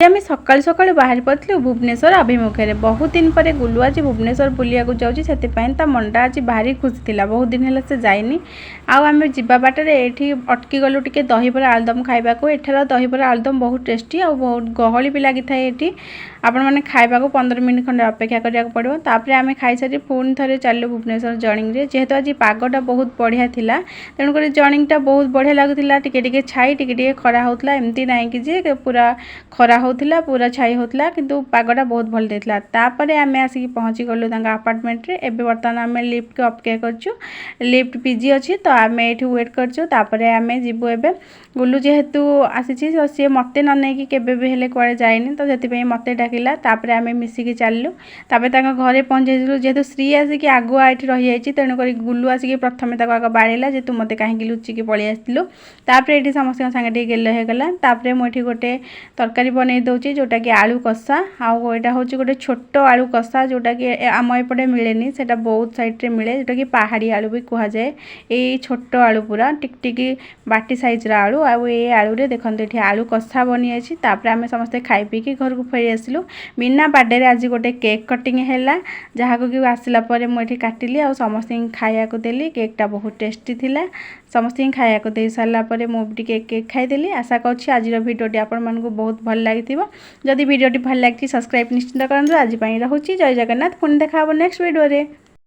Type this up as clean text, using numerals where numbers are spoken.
आम सकाळु सकाळु बाहरी पड़ू भुवनेश्वर अभिमुखे। बहुत दिन पर गुलु आज भुवनेश्वर बुलिया जाऊँगी से मनटा आज भारी खुशी थी। बहुत दिन है से जाइनी आम जा बाटर ये अटकी गलु टे दहीबरा आलुदम खाइबा। एठार दहीबरा आलुदम बहुत टेस्टी और बहुत गहली भी लगी थाए। ये आपण मैंने खाइबा 15 मिनट खंडे अपेक्षा करा पड़ो। तापर आम खाई सारी पुणी थे चलू भुवनेश्वर जर्निंग रे। जेहेतु आज पागटा बहुत बढ़िया था तेणुक जर्निंगटा बहुत बढ़िया लगुला। टिके छाई टिके खरा होता एमती ना कि पूरा खरा होता पूरा छाई होता किंतु पागटा बहुत भल देता। तापर आम आसिक पहुँची गलु अपार्टमेंट रे। एबे बर्तमान आम लिफ्ट को अपेक्षा करछु। लिफ्ट पीजी अच्छी तो आम ये वेट करछु। तापर आम जीवु एबे गुलु जेहेतु आसी सी मत न नहीं कि भी हेले कुआड़े जाइनी तो से मत डाकिला। तापर आम मिसिकी चलू। तापर घरे पहुँचे जेहेतु श्री आसिक आगुआ ये रही जाइए तेणुक गुलु आसिक प्रथम आग बाड़ेला जे तू मत कहीं लुचिकी पलि आसलु। तापर ये समस्त सागे गेल होगला। तापर मुझे गोटे तरकारी बन दूसरी जोटा कि आलू कषा आउ यहाँ हूँ गोटे छोट आलू कषा जोटा कि आम एपटे मिले से बहुत साइड्रे मिले जोटा कि पहाड़ी आलू भी कहुए। ये छोट आलू पूरा टिकटिकी बाटी साइज्र आलू ये आलू देखते ये आलू कषा बनी अच्छी। तापर आम समस्ते खाई पीकी घर को फेरी आसलु। बिना बर्थडे आज गोटे केक कटिंग है जहाँ को आसला मुझे काटिली आ समस्त खाया देली। केकटा बहुत टेस्टी थिला। समस्त खाया दे सारापर मुझे केक खाईदेली। आशा करुँच आज भिडियोटी आपण मानक बहुत भल लगी। जदि भिडियोटी भल लगी सब्सक्राइब निश्चिंत करूँ। आज रोचे जय जगन्नाथ। पुणी देखा नेक्स्ट वीडियो रे।